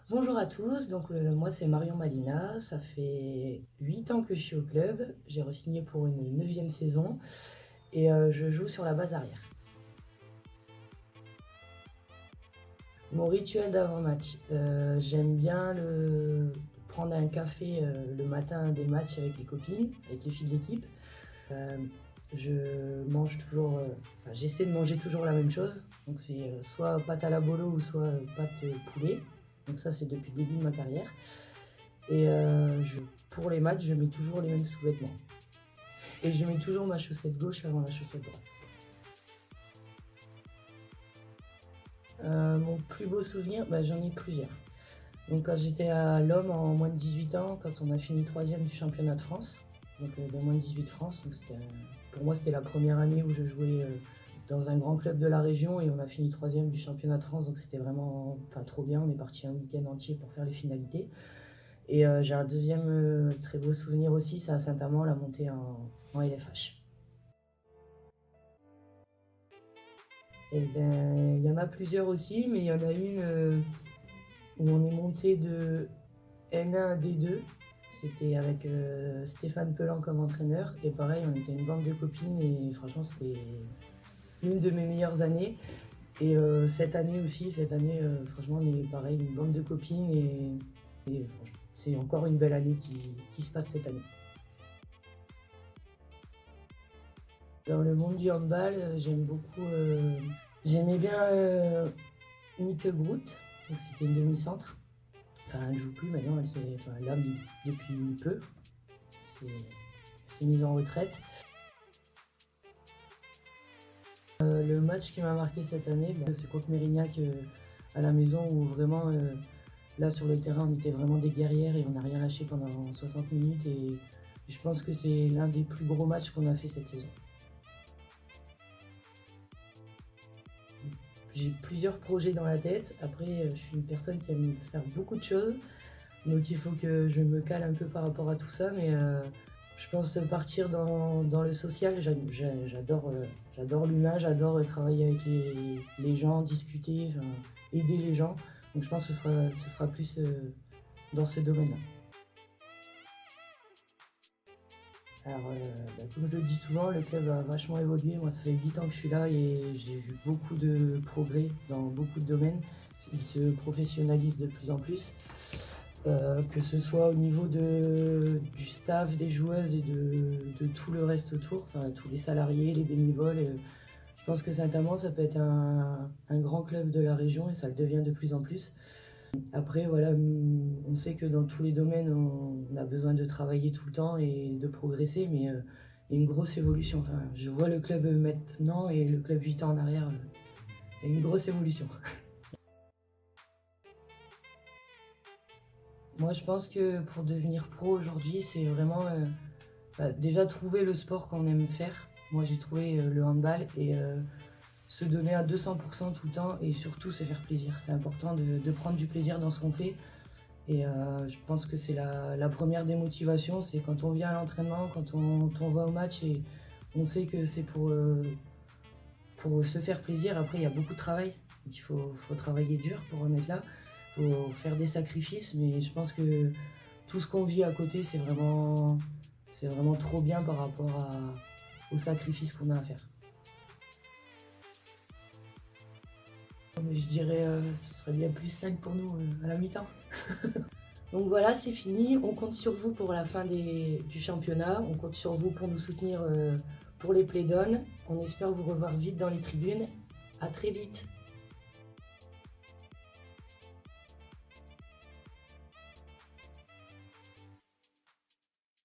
Bonjour à tous, moi c'est Marion Malina, ça fait 8 ans que je suis au club, j'ai re-signé pour une neuvième saison et je joue sur la base arrière. Mon rituel d'avant-match, j'aime bien prendre un café le matin des matchs avec les copines, avec les filles de l'équipe. Euh, je mange toujours, j'essaie de manger toujours la même chose, donc c'est soit pâte à la bolo ou soit pâte poulet, donc ça c'est depuis le début de ma carrière. Et pour les matchs, je mets toujours les mêmes sous-vêtements. Et je mets toujours ma chaussette gauche avant la chaussette droite. Mon plus beau souvenir, j'en ai plusieurs. Donc quand j'étais à l'Homme en moins de 18 ans, quand on a fini troisième du championnat de France, donc des moins de 18 France, donc pour moi c'était la première année où je jouais dans un grand club de la région et on a fini troisième du championnat de France, donc c'était vraiment trop bien. On est parti un week-end entier pour faire les finalités. Et j'ai un deuxième très beau souvenir aussi, c'est à Saint-Amand, la montée en LFH. Et ben, il y en a plusieurs aussi, mais il y en a une où on est monté de N1 à D2. C'était avec Stéphane Pelan comme entraîneur. Et pareil, on était une bande de copines et franchement, c'était l'une de mes meilleures années. Et cette année aussi, franchement, on est pareil, une bande de copines et franchement, c'est encore une belle année qui se passe cette année. Dans le monde du handball, j'aime beaucoup. J'aimais bien Nick Groot, donc c'était une demi-centre. Enfin, elle ne joue plus maintenant, elle l'a depuis peu. C'est mise en retraite. Le match qui m'a marqué cette année, c'est contre Mérignac à la maison où vraiment, là sur le terrain, on était vraiment des guerrières et on n'a rien lâché pendant 60 minutes. Et je pense que c'est l'un des plus gros matchs qu'on a fait cette saison. J'ai plusieurs projets dans la tête. Après, je suis une personne qui aime faire beaucoup de choses. Donc il faut que je me cale un peu par rapport à tout ça. Mais je pense partir dans le social. J'adore l'humain, j'adore travailler avec les gens, discuter, aider les gens. Donc je pense que ce sera plus dans ce domaine-là. Alors, comme je le dis souvent, le club a vachement évolué. Moi, ça fait 8 ans que je suis là et j'ai vu beaucoup de progrès dans beaucoup de domaines. Il se professionnalise de plus en plus, que ce soit au niveau du staff, des joueuses et de tout le reste autour, enfin tous les salariés, les bénévoles. Je pense que Saint-Amand, ça peut être un grand club de la région et ça le devient de plus en plus. Après, voilà, on sait que dans tous les domaines, on a besoin de travailler tout le temps et de progresser, mais il y a une grosse évolution. Enfin, je vois le club maintenant et le club 8 ans en arrière, il y a une grosse évolution. Moi, je pense que pour devenir pro aujourd'hui, c'est vraiment déjà trouver le sport qu'on aime faire. Moi, j'ai trouvé le handball et se donner à 200% tout le temps et surtout se faire plaisir. C'est important de prendre du plaisir dans ce qu'on fait. Et je pense que c'est la première des motivations, c'est quand on vient à l'entraînement, quand on va au match et on sait que c'est pour se faire plaisir. Après, il y a beaucoup de travail. Il faut travailler dur pour en être là. Il faut faire des sacrifices, mais je pense que tout ce qu'on vit à côté, c'est vraiment trop bien par rapport aux sacrifices qu'on a à faire. Je dirais ce serait bien plus 5 pour nous à la mi-temps. Donc voilà, c'est fini. On compte sur vous pour la fin du championnat. On compte sur vous pour nous soutenir pour les playdowns. On espère vous revoir vite dans les tribunes. À très vite.